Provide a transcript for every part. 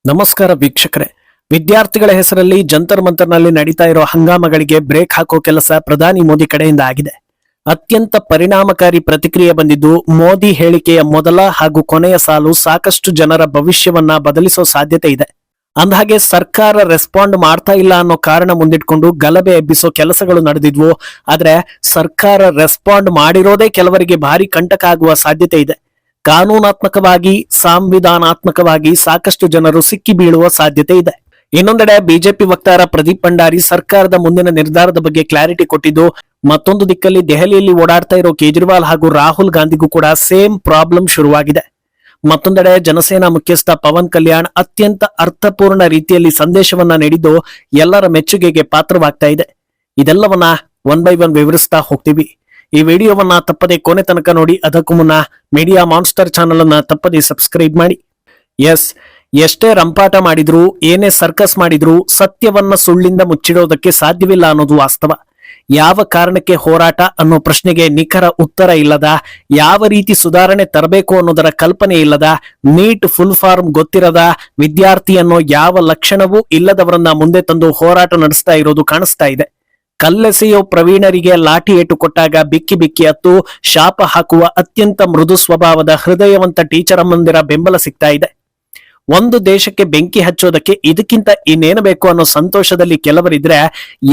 ನಮಸ್ಕಾರ ವೀಕ್ಷಕರೇ. ವಿದ್ಯಾರ್ಥಿಗಳ ಹೆಸರಲ್ಲಿ ಜಂತರ್ ಮಂತರ್ನಲ್ಲಿ ನಡೀತಾ ಇರೋ ಹಂಗಾಮಗಳಿಗೆ ಬ್ರೇಕ್ ಹಾಕೋ ಕೆಲಸ ಪ್ರಧಾನಿ ಮೋದಿ ಕಡೆಯಿಂದ ಆಗಿದೆ. ಅತ್ಯಂತ ಪರಿಣಾಮಕಾರಿ ಪ್ರತಿಕ್ರಿಯೆ ಬಂದಿದ್ದು ಮೋದಿ ಹೇಳಿಕೆಯ ಮೊದಲ ಹಾಗೂ ಕೊನೆಯ ಸಾಲು ಸಾಕಷ್ಟು ಜನರ ಭವಿಷ್ಯವನ್ನ ಬದಲಿಸೋ ಸಾಧ್ಯತೆ ಇದೆ. ಅಂದಹಾಗೆ ಸರ್ಕಾರ ರೆಸ್ಪಾಂಡ್ ಮಾಡ್ತಾ ಇಲ್ಲ ಅನ್ನೋ ಕಾರಣ ಮುಂದಿಟ್ಕೊಂಡು ಗಲಭೆ ಎಬ್ಬಿಸೋ ಕೆಲಸಗಳು ನಡೆದಿದ್ವು. ಆದ್ರೆ ಸರ್ಕಾರ ರೆಸ್ಪಾಂಡ್ ಮಾಡಿರೋದೇ ಕೆಲವರಿಗೆ ಭಾರಿ ಕಂಟಕ ಆಗುವ ಸಾಧ್ಯತೆ ಇದೆ. ಕಾನೂನಾತ್ಮಕವಾಗಿ ಸಾಂವಿಧಾನಾತ್ಮಕವಾಗಿ ಸಾಕಷ್ಟು ಜನರು ಸಿಕ್ಕಿ ಬೀಳುವ ಸಾಧ್ಯತೆ ಇದೆ. ಇನ್ನೊಂದೆಡೆ ಬಿಜೆಪಿ ವಕ್ತಾರ ಪ್ರದೀಪ್ ಭಂಡಾರಿ ಸರ್ಕಾರದ ಮುಂದಿನ ನಿರ್ಧಾರದ ಬಗ್ಗೆ ಕ್ಲಾರಿಟಿ ಕೊಟ್ಟಿದ್ದು, ಮತ್ತೊಂದು ದಿಕ್ಕಲ್ಲಿ ದೆಹಲಿಯಲ್ಲಿ ಓಡಾಡ್ತಾ ಇರೋ ಕೇಜ್ರಿವಾಲ್ ಹಾಗೂ ರಾಹುಲ್ ಗಾಂಧಿಗೂ ಕೂಡ ಸೇಮ್ ಪ್ರಾಬ್ಲಮ್ ಶುರುವಾಗಿದೆ. ಮತ್ತೊಂದೆಡೆ ಜನಸೇನಾ ಮುಖ್ಯಸ್ಥ ಪವನ್ ಕಲ್ಯಾಣ್ ಅತ್ಯಂತ ಅರ್ಥಪೂರ್ಣ ರೀತಿಯಲ್ಲಿ ಸಂದೇಶವನ್ನ ನೀಡಿದ್ದು ಎಲ್ಲರ ಮೆಚ್ಚುಗೆಗೆ ಪಾತ್ರವಾಗ್ತಾ ಇದೆ. ಇದೆಲ್ಲವನ್ನ ಒನ್ ಬೈ ಒನ್ ವಿವರಿಸ್ತಾ ಹೋಗ್ತೀವಿ. ಈ ವಿಡಿಯೋವನ್ನ ತಪ್ಪದೆ ಕೊನೆ ತನಕ ನೋಡಿ. ಅದಕ್ಕೂ ಮುನ್ನ ಮೀಡಿಯಾ ಮಾನ್ಸ್ಟರ್ ಚಾನಲ್ ಅನ್ನ ತಪ್ಪದೆ ಸಬ್ಸ್ಕ್ರೈಬ್ ಮಾಡಿ. ಎಷ್ಟೇ ರಂಪಾಟ ಮಾಡಿದ್ರು, ಏನೇ ಸರ್ಕಸ್ ಮಾಡಿದ್ರು ಸತ್ಯವನ್ನ ಸುಳ್ಳಿಂದ ಮುಚ್ಚಿಡೋದಕ್ಕೆ ಸಾಧ್ಯವಿಲ್ಲ ಅನ್ನೋದು ವಾಸ್ತವ. ಯಾವ ಕಾರಣಕ್ಕೆ ಹೋರಾಟ ಅನ್ನೋ ಪ್ರಶ್ನೆಗೆ ನಿಖರ ಉತ್ತರ ಇಲ್ಲದ, ಯಾವ ರೀತಿ ಸುಧಾರಣೆ ತರಬೇಕು ಅನ್ನೋದರ ಕಲ್ಪನೆ ಇಲ್ಲದ, ನೀಟ್ ಫುಲ್ ಫಾರ್ಮ್ ಗೊತ್ತಿರದ, ವಿದ್ಯಾರ್ಥಿ ಅನ್ನೋ ಯಾವ ಲಕ್ಷಣವೂ ಇಲ್ಲದವರನ್ನ ಮುಂದೆ ತಂದು ಹೋರಾಟ ನಡೆಸ್ತಾ ಇರೋದು ಕಾಣಿಸ್ತಾ ಇದೆ. ಕಲ್ಲೆಸೆಯೋ ಪ್ರವೀಣರಿಗೆ ಲಾಠಿ ಏಟು ಕೊಟ್ಟಾಗ ಬಿಕ್ಕಿ ಬಿಕ್ಕಿ ಹತ್ತು ಶಾಪ ಹಾಕುವ ಅತ್ಯಂತ ಮೃದು ಸ್ವಭಾವದ ಹೃದಯವಂತ ಟೀಚರ್ ಅಮ್ಮಂದಿರ ಬೆಂಬಲ ಸಿಗ್ತಾ ಇದೆ. ಒಂದು ದೇಶಕ್ಕೆ ಬೆಂಕಿ ಹಚ್ಚೋದಕ್ಕೆ ಇದಕ್ಕಿಂತ ಇನ್ನೇನು ಬೇಕು ಅನ್ನೋ ಸಂತೋಷದಲ್ಲಿ ಕೆಲವರಿದ್ರೆ,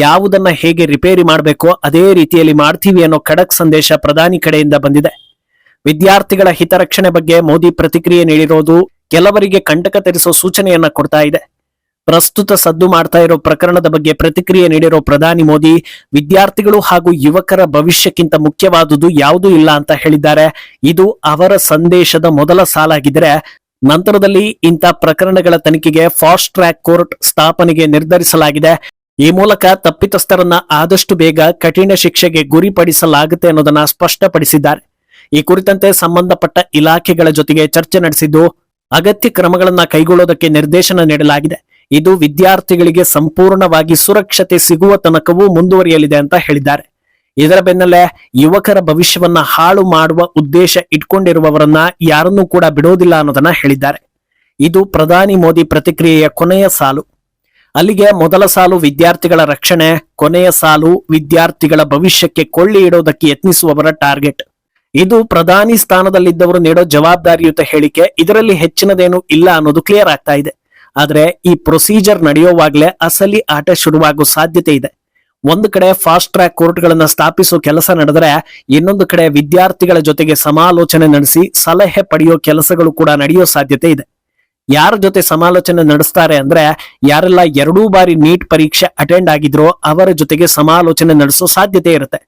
ಯಾವುದನ್ನ ಹೇಗೆ ರಿಪೇರಿ ಮಾಡಬೇಕೋ ಅದೇ ರೀತಿಯಲ್ಲಿ ಮಾಡ್ತೀವಿ ಅನ್ನೋ ಖಡಕ್ ಸಂದೇಶ ಪ್ರಧಾನಿ ಕಡೆಯಿಂದ ಬಂದಿದೆ. ವಿದ್ಯಾರ್ಥಿಗಳ ಹಿತರಕ್ಷಣೆ ಬಗ್ಗೆ ಮೋದಿ ಪ್ರತಿಕ್ರಿಯೆ ನೀಡಿರೋದು ಕೆಲವರಿಗೆ ಕಂಟಕ ತರಿಸೋ ಸೂಚನೆಯನ್ನ ಕೊಡ್ತಾ ಇದೆ. ಪ್ರಸ್ತುತ ಸದ್ದು ಮಾಡ್ತಾ ಇರೋ ಪ್ರಕರಣದ ಬಗ್ಗೆ ಪ್ರತಿಕ್ರಿಯೆ ನೀಡಿರೋ ಪ್ರಧಾನಿ ಮೋದಿ, ವಿದ್ಯಾರ್ಥಿಗಳು ಹಾಗೂ ಯುವಕರ ಭವಿಷ್ಯಕ್ಕಿಂತ ಮುಖ್ಯವಾದುದು ಯಾವುದೂ ಇಲ್ಲ ಅಂತ ಹೇಳಿದ್ದಾರೆ. ಇದು ಅವರ ಸಂದೇಶದ ಮೊದಲ ಸಾಲಾಗಿದ್ರೆ, ನಂತರದಲ್ಲಿ ಇಂಥ ಪ್ರಕರಣಗಳ ತನಿಖೆಗೆ ಫಾಸ್ಟ್ ಟ್ರ್ಯಾಕ್ ಕೋರ್ಟ್ ಸ್ಥಾಪನೆಗೆ ನಿರ್ಧರಿಸಲಾಗಿದೆ. ಈ ಮೂಲಕ ತಪ್ಪಿತಸ್ಥರನ್ನ ಆದಷ್ಟು ಬೇಗ ಕಠಿಣ ಶಿಕ್ಷೆಗೆ ಗುರಿಪಡಿಸಲಾಗುತ್ತೆ ಅನ್ನೋದನ್ನ ಸ್ಪಷ್ಟಪಡಿಸಿದ್ದಾರೆ. ಈ ಕುರಿತಂತೆ ಸಂಬಂಧಪಟ್ಟ ಇಲಾಖೆಗಳ ಜೊತೆಗೆ ಚರ್ಚೆ ನಡೆಸಿದ್ದು ಅಗತ್ಯ ಕ್ರಮಗಳನ್ನ ಕೈಗೊಳ್ಳೋದಕ್ಕೆ ನಿರ್ದೇಶನ ನೀಡಲಾಗಿದೆ. ಇದು ವಿದ್ಯಾರ್ಥಿಗಳಿಗೆ ಸಂಪೂರ್ಣವಾಗಿ ಸುರಕ್ಷತೆ ಸಿಗುವ ತನಕವೂ ಮುಂದುವರಿಯಲಿದೆ ಅಂತ ಹೇಳಿದ್ದಾರೆ. ಇದರ ಬೆನ್ನಲ್ಲೇ ಯುವಕರ ಭವಿಷ್ಯವನ್ನ ಹಾಳು ಮಾಡುವ ಉದ್ದೇಶ ಇಟ್ಕೊಂಡಿರುವವರನ್ನ ಯಾರನ್ನೂ ಕೂಡ ಬಿಡೋದಿಲ್ಲ ಅನ್ನೋದನ್ನ ಹೇಳಿದ್ದಾರೆ. ಇದು ಪ್ರಧಾನಿ ಮೋದಿ ಪ್ರತಿಕ್ರಿಯೆಯ ಕೊನೆಯ ಸಾಲು. ಅಲ್ಲಿಗೆ ಮೊದಲ ಸಾಲು ವಿದ್ಯಾರ್ಥಿಗಳ ರಕ್ಷಣೆ, ಕೊನೆಯ ಸಾಲು ವಿದ್ಯಾರ್ಥಿಗಳ ಭವಿಷ್ಯಕ್ಕೆ ಕೊಳ್ಳಿ ಇಡೋದಕ್ಕೆ ಯತ್ನಿಸುವವರ ಟಾರ್ಗೆಟ್. ಇದು ಪ್ರಧಾನಿ ಸ್ಥಾನದಲ್ಲಿದ್ದವರು ನೀಡೋ ಜವಾಬ್ದಾರಿಯುತ ಹೇಳಿಕೆ. ಇದರಲ್ಲಿ ಹೆಚ್ಚಿನದೇನು ಇಲ್ಲ ಅನ್ನೋದು ಕ್ಲಿಯರ್ ಆಗ್ತಾ ಇದೆ. ಆದ್ರೆ ಈ ಪ್ರೊಸೀಜರ್ ನಡೆಯುವಾಗ್ಲೇ ಅಸಲಿ ಆಟ ಶುರುವಾಗೋ ಸಾಧ್ಯತೆ ಇದೆ. ಒಂದು ಕಡೆ ಫಾಸ್ಟ್ ಟ್ರ್ಯಾಕ್ ಕೋರ್ಟ್ಗಳನ್ನ ಸ್ಥಾಪಿಸೋ ಕೆಲಸ ನಡೆದರೆ, ಇನ್ನೊಂದು ಕಡೆ ವಿದ್ಯಾರ್ಥಿಗಳ ಜೊತೆಗೆ ಸಮಾಲೋಚನೆ ನಡೆಸಿ ಸಲಹೆ ಪಡೆಯೋ ಕೆಲಸಗಳು ಕೂಡ ನಡೆಯೋ ಸಾಧ್ಯತೆ ಇದೆ. ಯಾರ ಜೊತೆ ಸಮಾಲೋಚನೆ ನಡೆಸ್ತಾರೆ ಅಂದ್ರೆ, ಯಾರೆಲ್ಲ 2 ಬಾರಿ ನೀಟ್ ಪರೀಕ್ಷೆ ಅಟೆಂಡ್ ಆಗಿದ್ರೋ ಅವರ ಜೊತೆಗೆ ಸಮಾಲೋಚನೆ ನಡೆಸೋ ಸಾಧ್ಯತೆ ಇರುತ್ತೆ.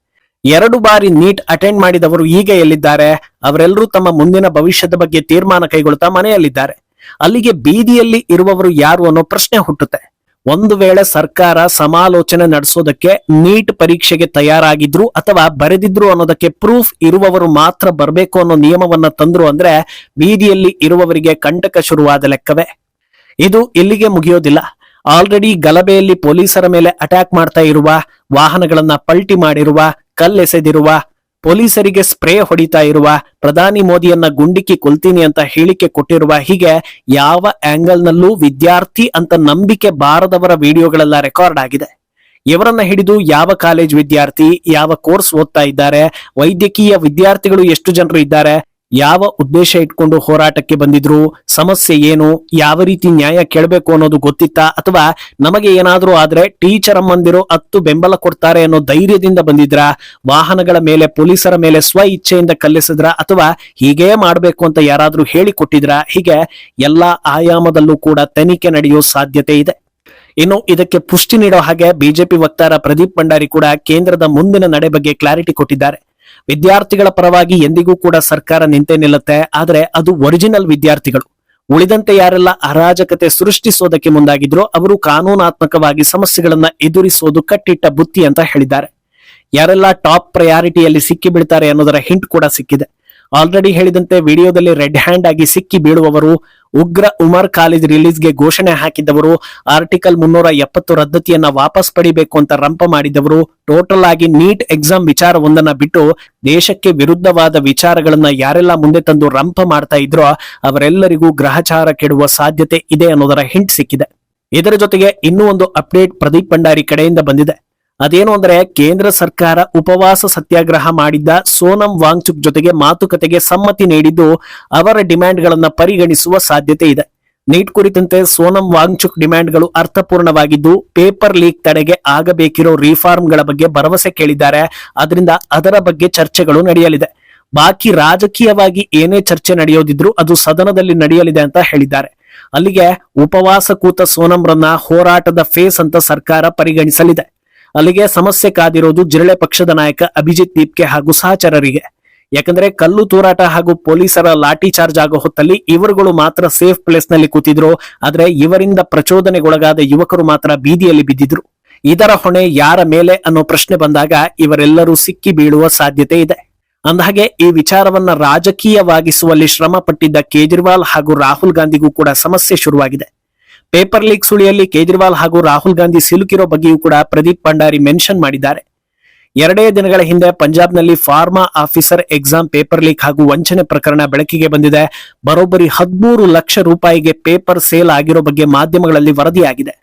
2 ಬಾರಿ ನೀಟ್ ಅಟೆಂಡ್ ಮಾಡಿದವರು ಈಗ ಎಲ್ಲಿದ್ದಾರೆ? ಅವರೆಲ್ಲರೂ ತಮ್ಮ ಮುಂದಿನ ಭವಿಷ್ಯದ ಬಗ್ಗೆ ತೀರ್ಮಾನ ಕೈಗೊಳ್ತಾ ಮನೆಯಲ್ಲಿದ್ದಾರೆ. ಅಲ್ಲಿಗೆ ಬೀದಿಯಲ್ಲಿ ಇರುವವರು ಯಾರು ಅನ್ನೋ ಪ್ರಶ್ನೆ ಹುಟ್ಟುತ್ತೆ. ಒಂದು ವೇಳೆ ಸರ್ಕಾರ ಸಮಾಲೋಚನೆ ನಡೆಸೋದಕ್ಕೆ ನೀಟ್ ಪರೀಕ್ಷೆಗೆ ತಯಾರಾಗಿದ್ರು ಅಥವಾ ಬರೆದಿದ್ರು ಅನ್ನೋದಕ್ಕೆ ಪ್ರೂಫ್ ಇರುವವರು ಮಾತ್ರ ಬರಬೇಕು ಅನ್ನೋ ನಿಯಮವನ್ನ ತಂದ್ರು ಅಂದ್ರೆ, ಬೀದಿಯಲ್ಲಿ ಇರುವವರಿಗೆ ಕಂಟಕ ಶುರುವಾದ ಲೆಕ್ಕವೇ. ಇದು ಇಲ್ಲಿಗೆ ಮುಗಿಯೋದಿಲ್ಲ. ಆಲ್ರೆಡಿ ಗಲಭೆಯಲ್ಲಿ ಪೊಲೀಸರ ಮೇಲೆ ಅಟ್ಯಾಕ್ ಮಾಡ್ತಾ ಇರುವ, ವಾಹನಗಳನ್ನ ಪಲ್ಟಿ ಮಾಡಿರುವ, ಕಲ್ಲೆಸೆದಿರುವ, ಪೊಲೀಸರಿಗೆ ಸ್ಪ್ರೇ ಹೊಡಿತಾ ಇರುವ, ಪ್ರಧಾನಿ ಮೋದಿಯನ್ನ ಗುಂಡಿಕ್ಕಿ ಕೊಲ್ತೀನಿ ಅಂತ ಹೇಳಿಕೆ ಕೊಟ್ಟಿರುವ, ಹೀಗೆ ಯಾವ ಆಂಗಲ್ ನಲ್ಲೂ ವಿದ್ಯಾರ್ಥಿ ಅಂತ ನಂಬಿಕೆ ಬಾರದವರ ವಿಡಿಯೋಗಳೆಲ್ಲ ರೆಕಾರ್ಡ್ ಆಗಿದೆ. ಇವರನ್ನ ಹಿಡಿದು ಯಾವ ಕಾಲೇಜ್ ವಿದ್ಯಾರ್ಥಿ, ಯಾವ ಕೋರ್ಸ್ ಓದ್ತಾ ಇದ್ದಾರೆ, ವೈದ್ಯಕೀಯ ವಿದ್ಯಾರ್ಥಿಗಳು ಎಷ್ಟು ಜನರು ಇದ್ದಾರೆ, ಯಾವ ಉದ್ದೇಶ ಇಟ್ಕೊಂಡು ಹೋರಾಟಕ್ಕೆ ಬಂದಿದ್ರು, ಸಮಸ್ಯೆ ಏನು, ಯಾವ ರೀತಿ ನ್ಯಾಯ ಕೇಳಬೇಕು ಅನ್ನೋದು ಗೊತ್ತಿತ್ತಾ, ಅಥವಾ ನಮಗೆ ಏನಾದ್ರೂ ಆದ್ರೆ ಟೀಚರ್ ಅಮ್ಮಂದಿರು 10 ಬೆಂಬಲ ಕೊಡ್ತಾರೆ ಅನ್ನೋ ಧೈರ್ಯದಿಂದ ಬಂದಿದ್ರ, ವಾಹನಗಳ ಮೇಲೆ ಪೊಲೀಸರ ಮೇಲೆ ಸ್ವ ಇಚ್ಛೆಯಿಂದ ಕಲ್ಲೆಸಿದ್ರ, ಅಥವಾ ಹೀಗೇ ಮಾಡ್ಬೇಕು ಅಂತ ಯಾರಾದ್ರೂ ಹೇಳಿಕೊಟ್ಟಿದ್ರ, ಹೀಗೆ ಎಲ್ಲಾ ಆಯಾಮದಲ್ಲೂ ಕೂಡ ತನಿಖೆ ನಡೆಯೋ ಸಾಧ್ಯತೆ ಇದೆ. ಇನ್ನು ಇದಕ್ಕೆ ಪುಷ್ಟಿ ನೀಡೋ ಹಾಗೆ ಬಿಜೆಪಿ ವಕ್ತಾರ ಪ್ರದೀಪ್ ಭಂಡಾರಿ ಕೂಡ ಕೇಂದ್ರದ ಮುಂದಿನ ನಡೆ ಬಗ್ಗೆ ಕ್ಲಾರಿಟಿ ಕೊಟ್ಟಿದ್ದಾರೆ. ವಿದ್ಯಾರ್ಥಿಗಳ ಪರವಾಗಿ ಎಂದಿಗೂ ಕೂಡ ಸರ್ಕಾರ ನಿಂತೇ ನಿಲ್ಲುತ್ತೆ. ಆದ್ರೆ ಅದು ಒರಿಜಿನಲ್ ವಿದ್ಯಾರ್ಥಿಗಳು. ಉಳಿದಂತೆ ಯಾರೆಲ್ಲ ಅರಾಜಕತೆ ಸೃಷ್ಟಿಸೋದಕ್ಕೆ ಮುಂದಾಗಿದ್ರು ಅವರು ಕಾನೂನಾತ್ಮಕವಾಗಿ ಸಮಸ್ಯೆಗಳನ್ನ ಎದುರಿಸೋದು ಕಟ್ಟಿಟ್ಟ ಬುತ್ತಿ ಅಂತ ಹೇಳಿದ್ದಾರೆ. ಯಾರೆಲ್ಲ ಟಾಪ್ ಪ್ರಯಾರಿಟಿಯಲ್ಲಿ ಸಿಕ್ಕಿ ಬೀಳ್ತಾರೆ ಅನ್ನೋದರ ಹಿಂಟ್ ಕೂಡ ಸಿಕ್ಕಿದೆ. ಆಲ್ರೆಡಿ ಹೇಳಿದಂತೆ ವಿಡಿಯೋದಲ್ಲಿ ರೆಡ್ ಹ್ಯಾಂಡ್ ಆಗಿ ಸಿಕ್ಕಿ ಬೀಳುವವರು, ಉಗ್ರ ಉಮರ್ ಖಾಲಿದ್ ರಿಲೀಸ್ಗೆ ಘೋಷಣೆ ಹಾಕಿದ್ದವರು, ಆರ್ಟಿಕಲ್ 370 ರದ್ದತಿಯನ್ನ ವಾಪಸ್ ಪಡಿಬೇಕು ಅಂತ ರಂಪ ಮಾಡಿದವರು, ಟೋಟಲ್ ಆಗಿ ನೀಟ್ ಎಕ್ಸಾಮ್ ವಿಚಾರವೊಂದನ್ನ ಬಿಟ್ಟು ದೇಶಕ್ಕೆ ವಿರುದ್ಧವಾದ ವಿಚಾರಗಳನ್ನ ಯಾರೆಲ್ಲ ಮುಂದೆ ತಂದು ರಂಪ ಮಾಡ್ತಾ ಇದ್ರೋ ಅವರೆಲ್ಲರಿಗೂ ಗ್ರಹಚಾರ ಕೆಡುವ ಸಾಧ್ಯತೆ ಇದೆ ಅನ್ನೋದರ ಹಿಂಟ್ ಸಿಕ್ಕಿದೆ. ಇದರ ಜೊತೆಗೆ ಇನ್ನೂ ಒಂದು ಅಪ್ಡೇಟ್ ಪ್ರದೀಪ್ ಭಂಡಾರಿ ಕಡೆಯಿಂದ ಬಂದಿದೆ. ಅದೇನು ಅಂದ್ರೆ, ಕೇಂದ್ರ ಸರ್ಕಾರ ಉಪವಾಸ ಸತ್ಯಾಗ್ರಹ ಮಾಡಿದ್ದ ಸೋನಂ ವಾಂಗ್ಚುಕ್ ಜೊತೆಗೆ ಮಾತುಕತೆಗೆ ಸಮ್ಮತಿ ನೀಡಿದ್ದು ಅವರ ಡಿಮ್ಯಾಂಡ್ಗಳನ್ನ ಪರಿಗಣಿಸುವ ಸಾಧ್ಯತೆ ಇದೆ. ನೀಟ್ ಕುರಿತಂತೆ ಸೋನಂ ವಾಂಗ್ಚುಕ್ ಡಿಮ್ಯಾಂಡ್ಗಳು ಅರ್ಥಪೂರ್ಣವಾಗಿದ್ದು ಪೇಪರ್ ಲೀಕ್ ತಡೆಗೆ ಆಗಬೇಕಿರೋ ರಿಫಾರ್ಮ್ಗಳ ಬಗ್ಗೆ ಭರವಸೆ ಕೇಳಿದ್ದಾರೆ. ಅದರಿಂದ ಅದರ ಬಗ್ಗೆ ಚರ್ಚೆಗಳು ನಡೆಯಲಿದೆ. ಬಾಕಿ ರಾಜಕೀಯವಾಗಿ ಏನೇ ಚರ್ಚೆ ನಡೆಯೋದಿದ್ರು ಅದು ಸದನದಲ್ಲಿ ನಡೆಯಲಿದೆ ಅಂತ ಹೇಳಿದ್ದಾರೆ. ಅಲ್ಲಿಗೆ ಉಪವಾಸ ಕೂತ ಸೋನಂರನ್ನ ಹೋರಾಟದ ಫೇಸ್ ಅಂತ ಸರ್ಕಾರ ಪರಿಗಣಿಸಲಿದೆ. ಅಲ್ಲಿಗೆ ಸಮಸ್ಯೆ ಕಾದಿರೋದು ಜಿರಳೆ ಪಕ್ಷದ ನಾಯಕ ಅಭಿಜಿತ್ ದೀಪ್ಗೆ ಹಾಗೂ ಸಹಚರರಿಗೆ. ಯಾಕಂದ್ರೆ ಕಲ್ಲು ತೂರಾಟ ಹಾಗೂ ಪೊಲೀಸರ ಲಾಠಿ ಚಾರ್ಜ್ ಆಗೋ ಹೊತ್ತಲ್ಲಿ ಇವರುಗಳು ಮಾತ್ರ ಸೇಫ್ ಪ್ಲೇಸ್ ನಲ್ಲಿ ಕೂತಿದ್ರು. ಆದ್ರೆ ಇವರಿಂದ ಪ್ರಚೋದನೆಗೊಳಗಾದ ಯುವಕರು ಮಾತ್ರ ಬೀದಿಯಲ್ಲಿ ಬಿದ್ದಿದ್ರು. ಇದರ ಹೊಣೆ ಯಾರ ಮೇಲೆ ಅನ್ನೋ ಪ್ರಶ್ನೆ ಬಂದಾಗ ಇವರೆಲ್ಲರೂ ಸಿಕ್ಕಿ ಬೀಳುವ ಸಾಧ್ಯತೆ ಇದೆ. ಅಂದಹಾಗೆ ಈ ವಿಚಾರವನ್ನ ರಾಜಕೀಯವಾಗಿಸುವಲ್ಲಿ ಶ್ರಮ ಪಟ್ಟಿದ್ದ ಕೇಜ್ರಿವಾಲ್ ಹಾಗೂ ರಾಹುಲ್ ಗಾಂಧಿಗೂ ಕೂಡ ಸಮಸ್ಯೆ ಶುರುವಾಗಿದೆ. ಪೇಪರ್ ಲೀಕ್ ಸುಳಿಯಲ್ಲಿ ಕೇಜ್ರಿವಾಲ್ ಹಾಗೂ ರಾಹುಲ್ ಗಾಂಧಿ ಸಿಲುಕಿರೋ ಬಗ್ಗೆಯೂ ಕೂಡ ಪ್ರದೀಪ್ ಭಂಡಾರಿ ಮೆನ್ಷನ್ ಮಾಡಿದ್ದಾರೆ. 2 ದಿನಗಳ ಹಿಂದೆ ಪಂಜಾಬ್ನಲ್ಲಿ pharma officer exam paper leak ಹಾಗೂ ವಂಚನೆ ಪ್ರಕರಣ ಬೆಳಕಿಗೆ ಬಂದಿದೆ. ಬರೋಬ್ಬರಿ 13 ಲಕ್ಷ ರೂಪಾಯಿಗೆ ಪೇಪರ್ ಸೇಲ್ ಆಗಿರೋ ಬಗ್ಗೆ ಮಾಧ್ಯಮಗಳಲ್ಲಿ ವರದಿಯಾಗಿದೆ.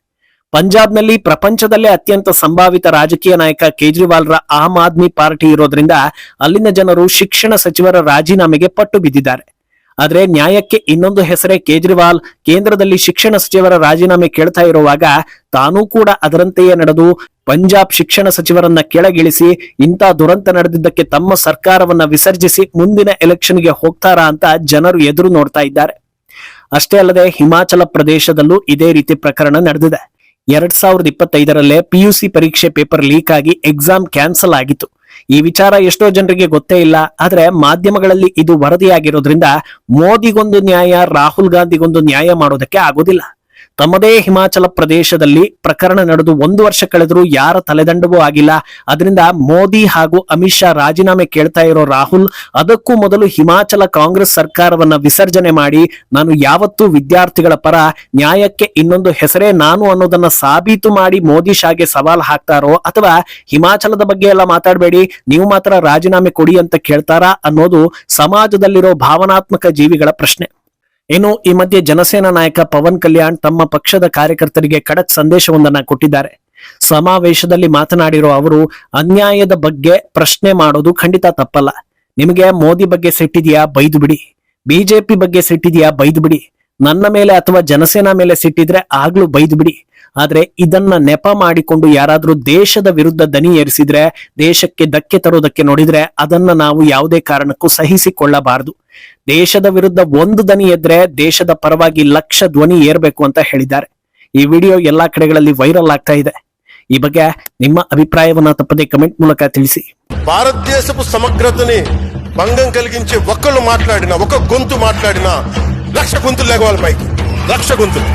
ಪಂಜಾಬ್ನಲ್ಲಿ ಪ್ರಪಂಚದಲ್ಲೇ ಅತ್ಯಂತ ಸಂಭಾವಿತ ರಾಜಕೀಯ ನಾಯಕ ಕೇಜ್ರಿವಾಲ್ರ ಆಮ್ ಆದ್ಮಿ ಪಾರ್ಟಿ ಇರೋದ್ರಿಂದ ಅಲ್ಲಿನ ಜನರು ಶಿಕ್ಷಣ ಸಚಿವರ ರಾಜೀನಾಮೆಗೆ ಪಟ್ಟು ಬಿದ್ದಿದ್ದಾರೆ. ಆದ್ರೆ ನ್ಯಾಯಕ್ಕೆ ಇನ್ನೊಂದು ಹೆಸರೇ ಕೇಜ್ರಿವಾಲ್ ಕೇಂದ್ರದಲ್ಲಿ ಶಿಕ್ಷಣ ಸಚಿವರ ರಾಜೀನಾಮೆ ಕೇಳ್ತಾ ಇರುವಾಗ ತಾನೂ ಕೂಡ ಅದರಂತೆಯೇ ನಡೆದು ಪಂಜಾಬ್ ಶಿಕ್ಷಣ ಸಚಿವರನ್ನ ಕೆಳಗಿಳಿಸಿ ಇಂಥ ದುರಂತ ನಡೆದಿದ್ದಕ್ಕೆ ತಮ್ಮ ಸರ್ಕಾರವನ್ನ ವಿಸರ್ಜಿಸಿ ಮುಂದಿನ ಎಲೆಕ್ಷನ್ಗೆ ಹೋಗ್ತಾರಾ ಅಂತ ಜನರು ಎದುರು ನೋಡ್ತಾ ಇದ್ದಾರೆ. ಅಷ್ಟೇ ಅಲ್ಲದೆ ಹಿಮಾಚಲ ಪ್ರದೇಶದಲ್ಲೂ ಇದೇ ರೀತಿ ಪ್ರಕರಣ ನಡೆದಿದೆ. 2025ರಲ್ಲೇ PUC ಪರೀಕ್ಷೆ ಪೇಪರ್ ಲೀಕ್ ಆಗಿ ಎಕ್ಸಾಮ್ ಕ್ಯಾನ್ಸಲ್ ಆಗಿತ್ತು. ಈ ವಿಚಾರ ಎಷ್ಟೋ ಜನರಿಗೆ ಗೊತ್ತೇ ಇಲ್ಲ. ಆದ್ರೆ ಮಾಧ್ಯಮಗಳಲ್ಲಿ ಇದು ವರದಿಯಾಗಿರೋದ್ರಿಂದ ಮೋದಿಗೊಂದು ನ್ಯಾಯ, ರಾಹುಲ್ ಗಾಂಧಿಗೊಂದು ನ್ಯಾಯ ಮಾಡೋದಕ್ಕೆ ಆಗೋದಿಲ್ಲ. ತಮ್ಮದೇ ಹಿಮಾಚಲ ಪ್ರದೇಶದಲ್ಲಿ ಪ್ರಕರಣ ನಡೆದು 1 ವರ್ಷ ಕಳೆದರೂ ಯಾರ ತಲೆದಂಡವೂ ಆಗಿಲ್ಲ. ಅದರಿಂದ ಮೋದಿ ಹಾಗೂ ಅಮಿತ್ ಶಾ ರಾಜೀನಾಮೆ ಕೇಳ್ತಾ ಇರೋ ರಾಹುಲ್ ಅದಕ್ಕೂ ಮೊದಲು ಹಿಮಾಚಲ ಕಾಂಗ್ರೆಸ್ ಸರ್ಕಾರವನ್ನ ವಿಸರ್ಜನೆ ಮಾಡಿ ನಾನು ಯಾವತ್ತೂ ವಿದ್ಯಾರ್ಥಿಗಳ ಪರ, ನ್ಯಾಯಕ್ಕೆ ಇನ್ನೊಂದು ಹೆಸರೇ ನಾನು ಅನ್ನೋದನ್ನ ಸಾಬೀತು ಮಾಡಿ ಮೋದಿ ಶಾಗೆ ಸವಾಲ್ ಹಾಕ್ತಾರೋ ಅಥವಾ ಹಿಮಾಚಲದ ಬಗ್ಗೆ ಎಲ್ಲ ಮಾತಾಡಬೇಡಿ, ನೀವು ಮಾತ್ರ ರಾಜೀನಾಮೆ ಕೊಡಿ ಅಂತ ಕೇಳ್ತಾರಾ ಅನ್ನೋದು ಸಮಾಜದಲ್ಲಿರೋ ಭಾವನಾತ್ಮಕ ಜೀವಿಗಳ ಪ್ರಶ್ನೆ. ಇನ್ನು ಈ ಮಧ್ಯೆ ಜನಸೇನಾ ನಾಯಕ ಪವನ್ ಕಲ್ಯಾಣ್ ತಮ್ಮ ಪಕ್ಷದ ಕಾರ್ಯಕರ್ತರಿಗೆ ಖಡಕ್ ಸಂದೇಶವೊಂದನ್ನ ಕೊಟ್ಟಿದ್ದಾರೆ. ಸಮಾವೇಶದಲ್ಲಿ ಮಾತನಾಡಿರೋ ಅವರು, ಅನ್ಯಾಯದ ಬಗ್ಗೆ ಪ್ರಶ್ನೆ ಮಾಡೋದು ಖಂಡಿತ ತಪ್ಪಲ್ಲ. ನಿಮಗೆ ಮೋದಿ ಬಗ್ಗೆ ಸಿಟ್ಟಿದೆಯಾ, ಬೈದು ಬಿಡಿ. ಬಿಜೆಪಿ ಬಗ್ಗೆ ಸಿಟ್ಟಿದೆಯಾ, ಬೈದು ಬಿಡಿ. ನನ್ನ ಮೇಲೆ ಅಥವಾ ಜನಸೇನಾ ಮೇಲೆ ಸಿಟ್ಟಿದ್ರೆ ಆಗ್ಲೂ ಬೈದು ಬಿಡಿ. ಆದ್ರೆ ಇದನ್ನ ನೆಪ ಮಾಡಿಕೊಂಡು ಯಾರಾದ್ರೂ ದೇಶದ ವಿರುದ್ಧ ದನಿ ಏರಿಸಿದ್ರೆ, ದೇಶಕ್ಕೆ ಧಕ್ಕೆ ತರೋದಕ್ಕೆ ನೋಡಿದ್ರೆ ಅದನ್ನ ನಾವು ಯಾವುದೇ ಕಾರಣಕ್ಕೂ ಸಹಿಸಿಕೊಳ್ಳಬಾರದು. ದೇಶದ ವಿರುದ್ಧ ಒಂದು ದನಿ ಎದ್ರೆ ದೇಶದ ಪರವಾಗಿ 1,00,000 ಧ್ವನಿ ಏರ್ಬೇಕು ಅಂತ ಹೇಳಿದ್ದಾರೆ. ಈ ವಿಡಿಯೋ ಎಲ್ಲಾ ಕಡೆಗಳಲ್ಲಿ ವೈರಲ್ ಆಗ್ತಾ ಇದೆ. ఈ ಬಗ್ಗೆ ನಿಮ್ಮ అభిప్రాయవನ್ನ తప్పదే కమెంట్ ಮೂಲಕ ತಿಳಿಸಿ. భారతదేశపు సమగ్రతని భంగం కలిగించే ఒక్కళ్ళు మాట్లాడినా, ఒక గొంతు మాట్లాడినా 1,00,000 గొంతులు లేగవాలి పైకి, 1,00,000 గొంతులు.